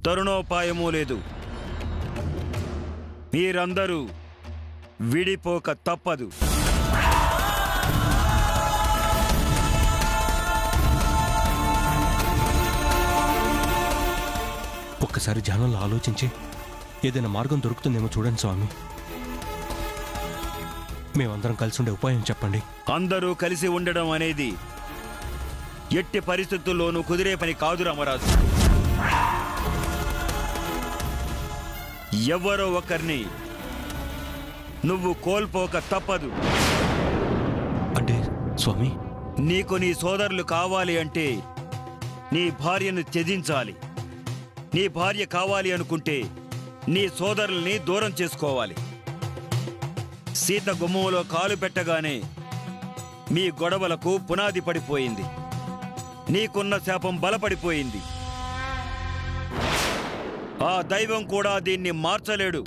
తరుణోపాయమూ లేదు. మీరందరూ విడిపోక తప్పదు. ఒక్కసారి ధ్యానంలో ఆలోచించి ఏదైనా మార్గం దొరుకుతుందేమో చూడండి స్వామి. మేమందరం కలిసి ఉండే ఉపాయం చెప్పండి. అందరూ కలిసి ఉండడం అనేది ఎట్టి పరిస్థితుల్లోనూ కుదిరే పని కాదు రామరాజు. ఎవరో ఒకరిని నువ్వు కోల్పోక తప్పదు. అంటే స్వామి, నీకు నీ సోదరులు కావాలి అంటే నీ భార్యను త్యజించాలి. నీ భార్య కావాలి అనుకుంటే నీ సోదరుల్ని దూరం చేసుకోవాలి. సీత గుమ్మంలో కాలు పెట్టగానే మీ గొడవలకు పునాది పడిపోయింది. నీకున్న శాపం బలపడిపోయింది. ఆ దైవం కూడా దీన్ని మార్చలేడు.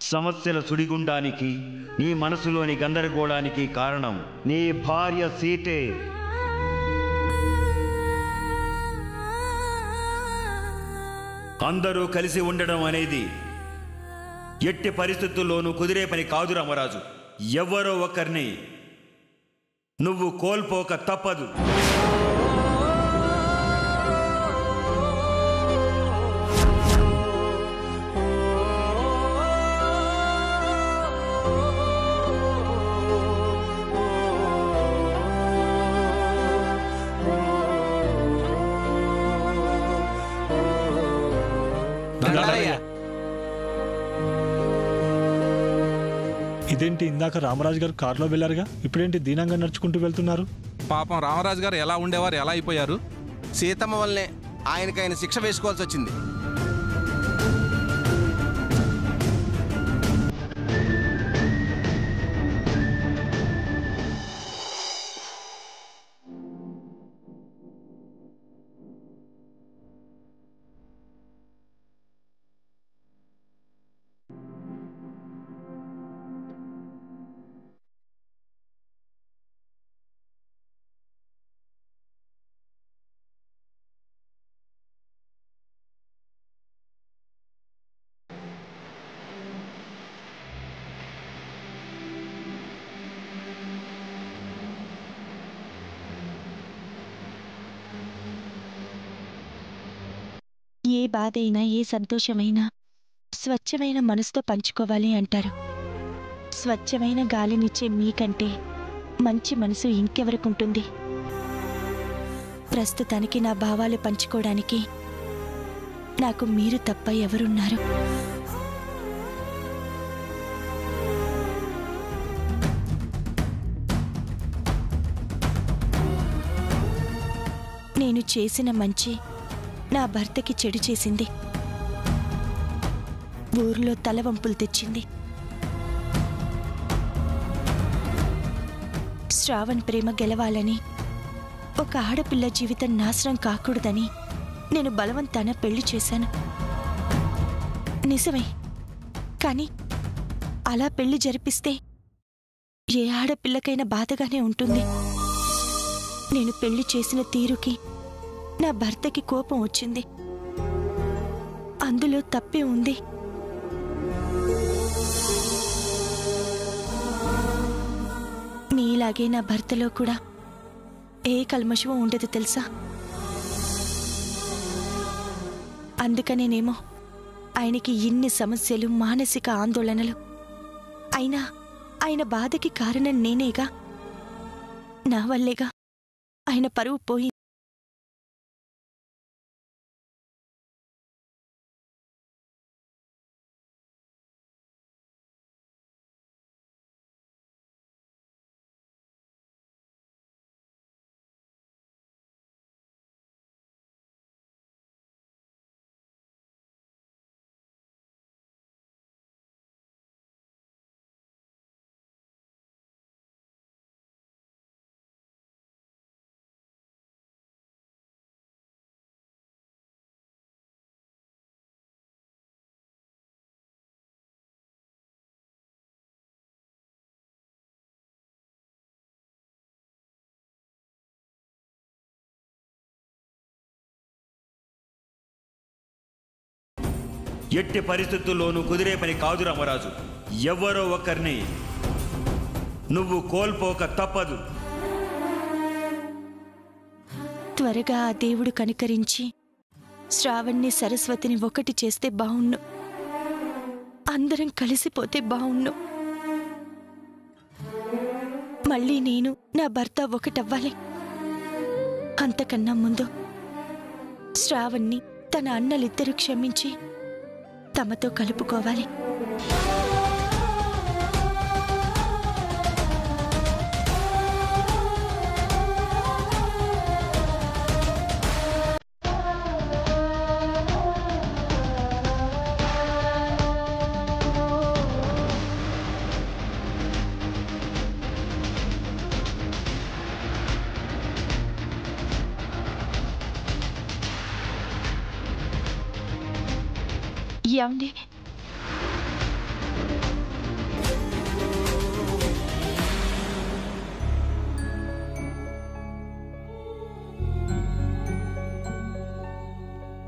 సమస్యల సుడిగుండానికి, నీ మనసులోని గందరగోళానికి కారణం నీ భార్య సీతే. అందరూ కలిసి ఉండడం అనేది ఎట్టి పరిస్థితుల్లోనూ కుదిరే పని కాదు రామరాజు. ఎవరో ఒకరిని నువ్వు కోల్పోక తప్పదు. ఇదేంటి, ఇందాక రామరాజు గారు కారులో వెళ్ళారుగా, ఇప్పుడేంటి దీనంగా నడుచుకుంటూ వెళ్తున్నారు? పాపం రామరాజు గారు ఎలా ఉండేవారు, ఎలా అయిపోయారు? సీతమ్మ వల్లనే ఆయన శిక్ష వేసుకోవాల్సి వచ్చింది. ఏ బాధైనా, ఏ సంతోషమైనా స్వచ్ఛమైన మనసుతో పంచుకోవాలి అంటారు. స్వచ్ఛమైన గాలినిచ్చే మీకంటే మంచి మనసు ఇంకెవరికుంటుంది? ప్రస్తుతానికి నా భావాలు పంచుకోవడానికి నాకు మీరు తప్ప ఎవరున్నారు? నేను చేసిన మంచి నా భర్తకి చెడు చేసింది. ఊర్లో తలవంపులు తెచ్చింది. శ్రావణ్ ప్రేమ గెలవాలని, ఒక ఆడపిల్ల జీవితం నాశనం కాకూడదని నేను బలవంతాన పెళ్లి చేశాను. నిజమే, కానీ అలా పెళ్లి జరిపిస్తే ఏ ఆడపిల్లకైనా బాధగానే ఉంటుంది. నేను పెళ్లి చేసిన తీరుకి నా భర్తకి కోపం వచ్చింది. అందులో తప్పే ఉంది. మీలాగే నా భర్తలో కూడా ఏ కల్మషమో ఉండదు తెలుసా. అందుకనేనేమో ఆయనకి ఇన్ని సమస్యలు, మానసిక ఆందోళనలు. అయినా ఆయన బాధకి కారణం నేనేగా, నా వల్లేగా ఆయన పరువు పోయి. ఎట్టి పరిస్థితుల్లోనూ కుదిరే పని కాదు రామరాజు. ఎవరో ఒకరిని నువ్వు కోల్పోక తప్పదు. త్వరగా ఆ దేవుడు కనికరించి శ్రావణ్ణి, సరస్వతిని ఒకటి చేస్తే బావుణ్ణు. అందరం కలిసిపోతే బావుణ్ణు. మళ్ళీ నేను, నా భర్త ఒకటవ్వాలి. అంతకన్నా ముందు శ్రావణ్ణి తన అన్నలిద్దరూ క్షమించి తమతో కలుపుకోవాలి. ఏమండి,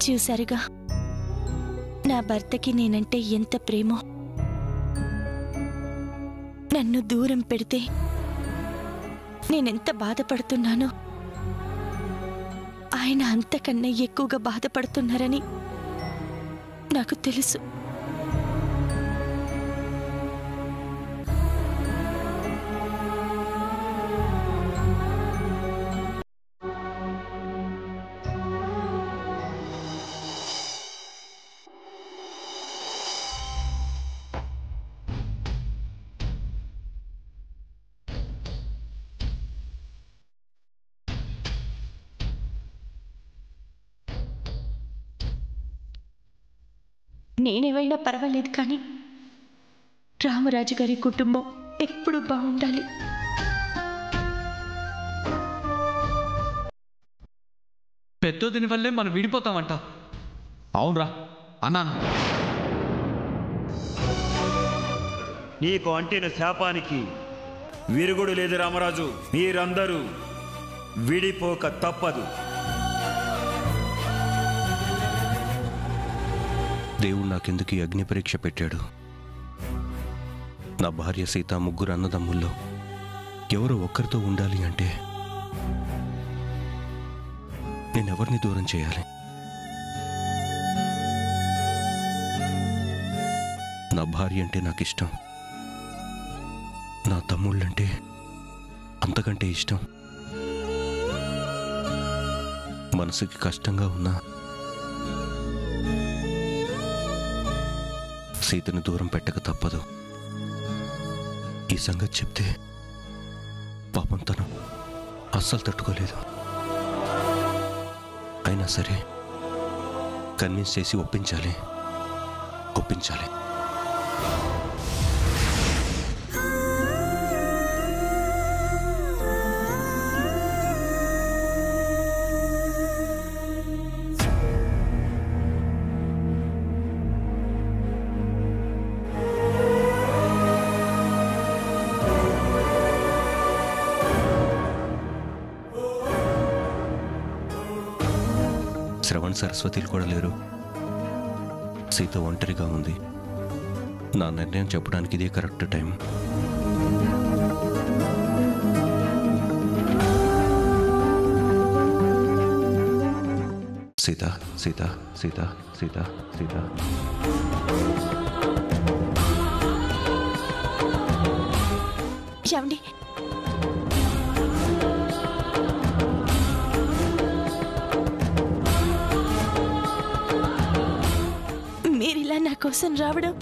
చూసారుగా నా భర్తకి నేనంటే ఎంత ప్రేమో. నన్ను దూరం పెడితే నేనెంత బాధపడుతున్నానో ఆయన అంతకన్నా ఎక్కువగా బాధపడుతున్నారని నాకు తెలుసు. నేనేమైనా పర్వాలేదు, కానీ రామరాజు గారి కుటుంబం ఎప్పుడు బాగుండాలి. పెద్దోదిని వల్లే మనం విడిపోతామంట. అవునరా అన్నాను. నీకు అంటిన శాపానికి విరుగుడు లేదు రామరాజు. మీరందరూ విడిపోక తప్పదు. దేవుడు నాకెందుకు ఈ అగ్ని పరీక్ష పెట్టాడు? నా భార్య సీత, ముగ్గురు అన్నదమ్ముల్లో ఎవరో ఒక్కరితో ఉండాలి అంటే నేనెవరిని దూరం చేయాలి? నా భార్య అంటే నాకు ఇష్టం, నా తమ్ముళ్ళంటే అంతకంటే ఇష్టం. మనసుకి కష్టంగా ఉన్నా సీతను దూరం పెట్టక తప్పదు. ఈ సంగతి చెప్తే పాపం తను అస్సలు తట్టుకోలేదు. అయినా సరే కన్విన్స్ చేసి ఒప్పించాలి. శ్రవణ్, సరస్వతిలు కూడా లేరు. సీత ఒంటరిగా ఉంది. నా నిర్ణయం చెప్పడానికి ఇదే కరెక్ట్ టైం. సీత సీత సీత సీత సీత ఏమండి, మీరిలా నా కోసం రావడం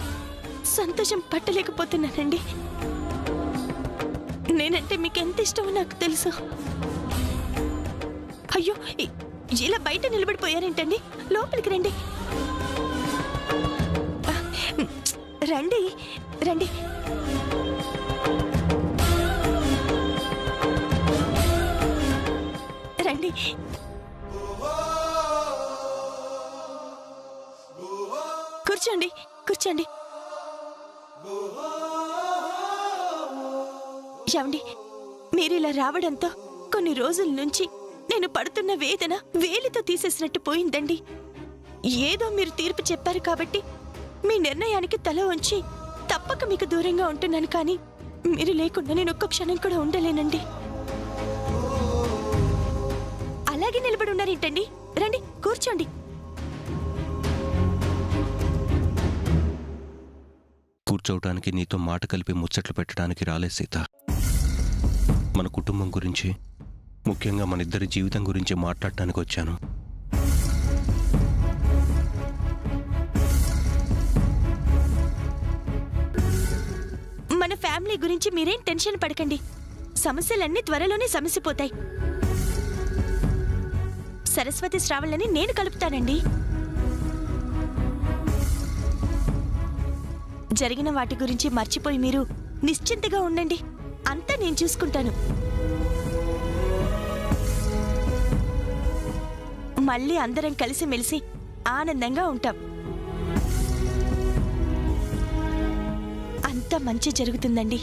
సంతోషం పట్టలేకపోతున్నానండి. నేనంటే మీకు ఎంత ఇష్టమో నాకు తెలుసు. అయ్యో, ఇలా బయట నిలబడిపోయారేంటండి? లోపలికి రండి. రండి రండి. రండి. కూర్చోండి కూర్చోండి. ఏమండి, మీరు ఇలా రావడంతో కొన్ని రోజుల నుంచి నేను పడుతున్న వేదన వేలితో తీసేసినట్టు పోయిందండి. ఏదో మీరు తీర్పు చెప్పారు కాబట్టి మీ నిర్ణయానికి తల వంచి తప్పక మీకు దూరంగా ఉంటున్నాను. కానీ మీరు లేకుండా నేను ఒక్క క్షణం కూడా ఉండలేనండి. అలాగే నిలబడి ఉన్నారేంటండి? రండి కూర్చోండి. కూర్చోవటానికి నీతో మాట కలిపి ముచ్చట్లు పెట్టడానికి రాలే సీత. మన కుటుంబం గురించి, ముఖ్యంగా మన ఇద్దరి జీవితం గురించి మాట్లాడటానికి వచ్చాను. మన ఫ్యామిలీ గురించి మీరేం టెన్షన్ పడకండి. సమస్యలన్నీ త్వరలోనే సమసిపోతాయి. సరస్వతి శ్రావణ్లని నేను కలుపుతానండి. జరిగిన వాటి గురించి మర్చిపోయి మీరు నిశ్చింతగా ఉండండి. అంతా నేను చూసుకుంటాను. మళ్ళీ అందరం కలిసిమెలిసి ఆనందంగా ఉంటాం. అంతా మంచి జరుగుతుందండి.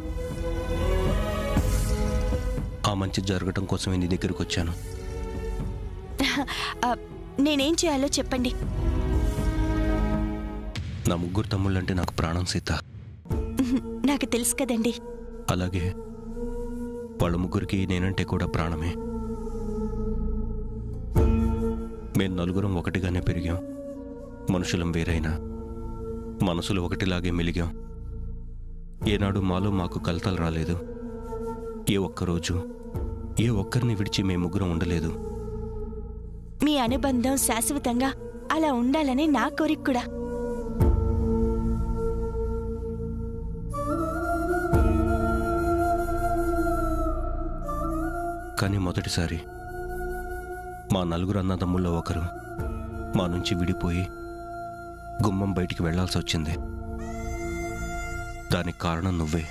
ఆ మంచి జరగటం కోసమే నీ దగ్గరికి వచ్చాను. నేనేం చేయాలో చెప్పండి. నా ముగ్గురు తమ్ముళ్ళంటే నాకు ప్రాణం సీత. నాకు తెలుసు కదండి. అలాగే వాళ్ళ ముగ్గురికి నేనంటే కూడా ప్రాణమే. మేము నలుగురం ఒకటిగానే పెరిగాం. మనుషులం వేరైనా మనసులు ఒకటిలాగే మెలిగాం. ఏనాడు మాలో మాకు కలతలు రాలేదు. ఏ ఒక్కరోజు ఏ ఒక్కరిని విడిచి మేము ముగ్గురం ఉండలేదు. మీ అనుబంధం శాశ్వతంగా అలా ఉండాలని నా కోరిక కూడా. కానీ మొదటిసారి మా నలుగురు అన్నదమ్ముల్లో ఒకరు మా నుంచి విడిపోయి గుమ్మం బయటికి వెళ్లాల్సి వచ్చింది. దానికి కారణం నువ్వే.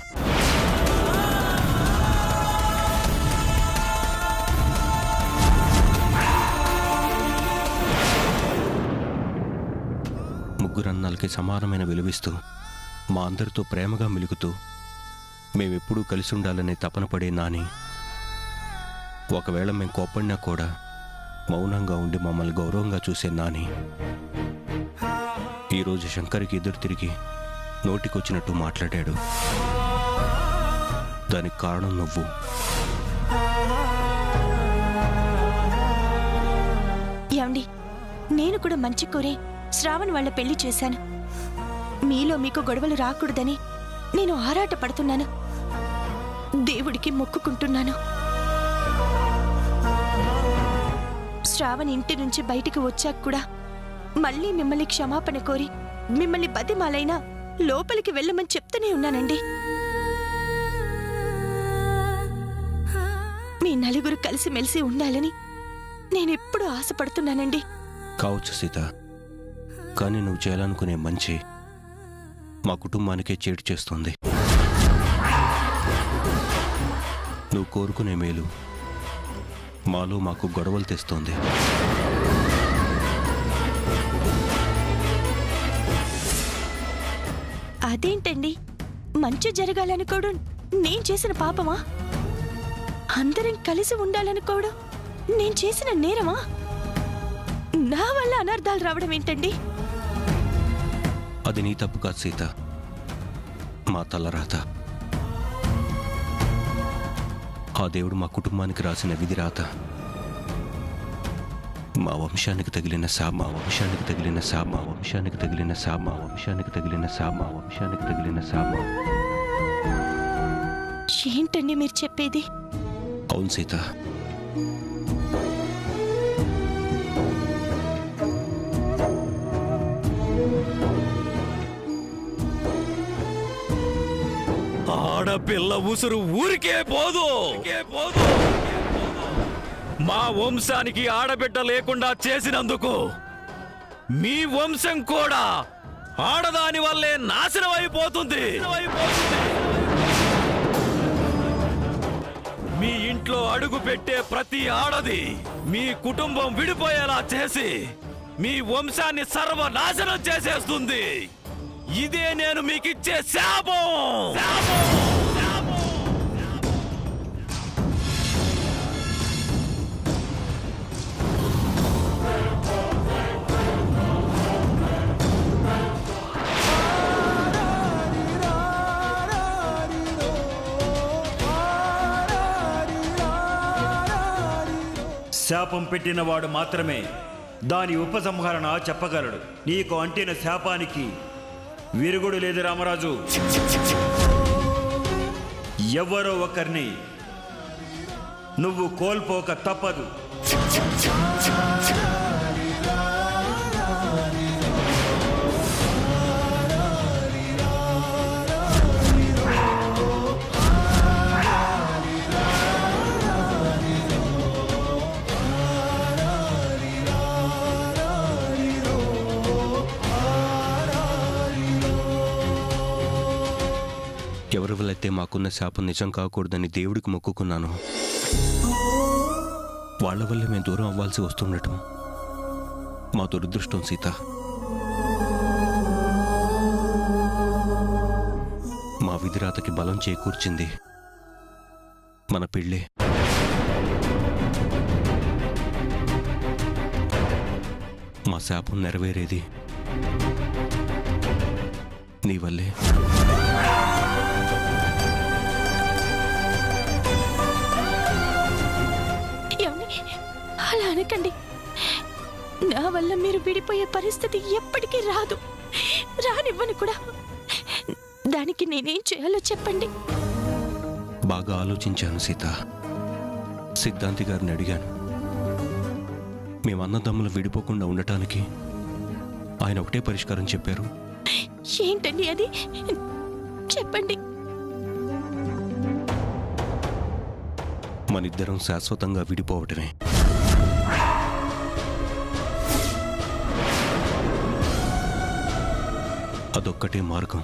ముగ్గురు అన్నాలకి సమానమైన విలువిస్తూ మా అందరితో ప్రేమగా మిలుగుతూ మేమెప్పుడూ కలిసి ఉండాలనే తపన పడే నాని ఒకవేళ మేము కోప్పడినా కూడా మౌనంగా ఉండి మమ్మల్ని గౌరవంగా చూసే నాని ఈరోజు శంకర్కి ఎదురు తిరిగి నోటికొచ్చినట్టు మాట్లాడాడు. దానికి కారణం నువ్వు. ఏమండి, నేను కూడా మంచి కోరే శ్రావణ్ వాళ్ళ పెళ్లి చేశాను. మీలో మీకు గొడవలు రాకూడదని నేను ఆరాట పడుతున్నాను. దేవుడికి మొక్కుకుంటున్నాను. శ్రావణ్ ఇంటి నుంచి బయటికి వచ్చాక కూడా మళ్ళీ మిమ్మల్ని క్షమాపణ కోరి మిమ్మల్ని బతిమాలైనా లోపలికి వెళ్ళమని చెప్తూనే ఉన్నానండి. మీ నలుగురు కలిసిమెలిసి ఉండాలని నేనెప్పుడూ ఆశపడుతున్నానండి. కావచ్చు సీత, కానీ నువ్వు చేయాలనుకునే మంచి మా కుటుంబానికే చేటు చేస్తుంది. నువ్వు కోరుకునే మేలు మాలో మాకు గొడవలు తెస్తోంది. అదేంటండి, మంచి జరగాలనుకోవడం నేను చేసిన పాపమా? అందరం కలిసి ఉండాలనుకోవడం నేను చేసిన నేరమా? నా వల్ల అనర్థాలు రావడం ఏంటండి? అది నీ తప్పు కాదు సీత, మా తలరాత. ఆ దేవుడు మా కుటుంబానికి రాసిన విధి రాత. మా వంశానికి తగిలిన శాపం, మా వంశానికి తగిలిన శాపం, మా వంశానికి తగిలిన శాపం, మా వంశానికి తగిలిన శాపం, మా వంశానికి తగిలిన శాపం. ఏంటండి మీరు చెప్పేది? అవును సీత, ఆడపిల్ల ఉసురు ఊరికే పోదు. మా వంశానికి ఆడబిడ్డ లేకుండా చేసినందుకు మీ వంశం కూడా ఆడదాని వల్లే నాశనం అయిపోతుంది. మీ ఇంట్లో అడుగు పెట్టే ప్రతి ఆడది మీ కుటుంబం విడిపోయేలా చేసి మీ వంశాన్ని సర్వనాశనం చేసేస్తుంది. ఇదే నేను మీకిచ్చే శాపం. శాపం పెట్టినవాడు మాత్రమే దాని ఉపసంహరణ చెప్పగలడు. నీకు అంటిన శాపానికి విరుగుడు లేదు రామరాజు. ఎవరో ఒకరిని నువ్వు కోల్పోక తప్పదు. ఎవరి వల్లైతే మాకున్న శాపం నిజం కాకూడదని దేవుడికి మొక్కుకున్నాను, వాళ్ళ వల్లే మేము దూరం అవ్వాల్సి వస్తుండటం మా దురదృష్టం సీత. మా విధిరాతకి బలం చేకూర్చింది మన పెళ్ళే. మా శాపం నెరవేరేది నీ వల్లే. అలా అనకండి. నా వల్ల మీరు విడిపోయే పరిస్థితి ఎప్పటికీ రాదు, రానివ్వను కూడా. దానికి నేనేం చేయాలో చెప్పండి. బాగా ఆలోచించాను సీత. సిద్ధాంతి గారిని అడిగాను. మేము అన్నదమ్ములు విడిపోకుండా ఉండటానికి ఆయన ఒకటే పరిష్కారం చెప్పారు. ఏంటండి అది? చెప్పండి. మనిద్దరం శాశ్వతంగా విడిపోవటమే. అదొక్కటే మార్గం.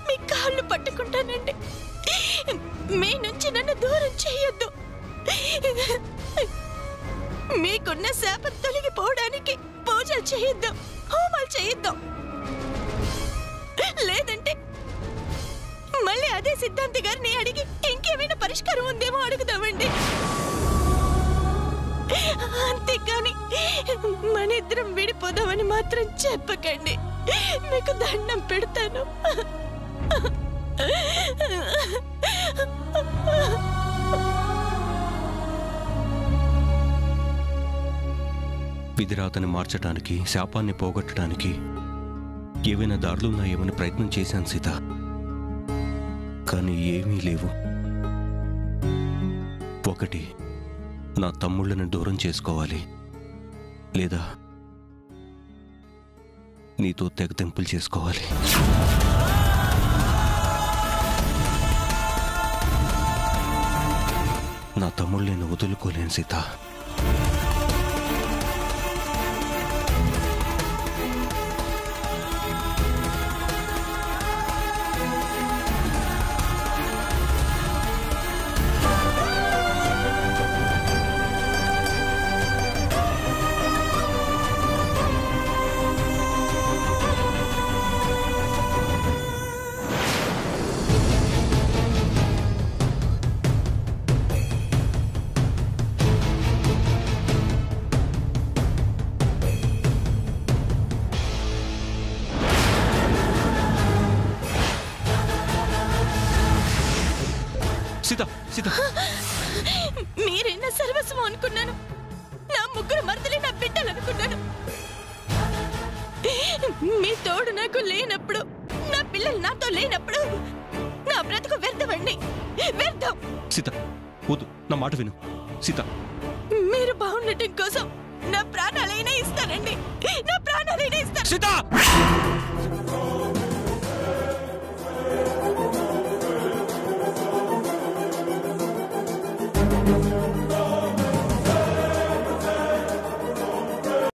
మీ కాళ్ళు పట్టుకుంటానండి. మీ నుంచి నన్ను దూరం చేయొద్దు. మీకున్న శాపం తొలగిపోవడానికి పూజలు చేయొద్దాం, హోమాలు చేయొద్దాం. లేదంటే మళ్ళీ అదే సిద్ధాంతి గారిని అడిగి ఇంకేమైనా పరిష్కారం ఉందేమో అడుగుదామండి. అంతేకాని మన ఇద్దరం విడిపోదామని మాత్రం చెప్పకండి. మీకు దండం పెడతాను. విధిరాతని మార్చడానికి, శాపాన్ని పోగొట్టడానికి ఏవైనా దారులున్నాయేమని ప్రయత్నం చేశాను సీత. కానీ ఏమీ లేవు. ఒకటి, నా తమ్ముళ్ళని దూరం చేసుకోవాలి, లేదా నీతో తెగతెంపులు చేసుకోవాలి. నా తమ్ముళ్ళు నేను వదులుకోలేను సీత. సీత సీత మీరే నా సర్వస్వం అనుకున్నాను. నా ముగ్గురు మరదలే నా బిడ్డలు అనుకున్నాను. మీ తోడు నాకు లేనప్పుడు, నా పిల్లలు నాతో లేనప్పుడు నా బ్రతుకు వ్యర్థమండి, వ్యర్థం. సీత వద్దు, నా మాట విను సీత. మీరు బాగుండటం కోసం నా ప్రాణాలైనా ఇస్తానండి, నా ప్రాణాలైనా ఇస్తాను. సీత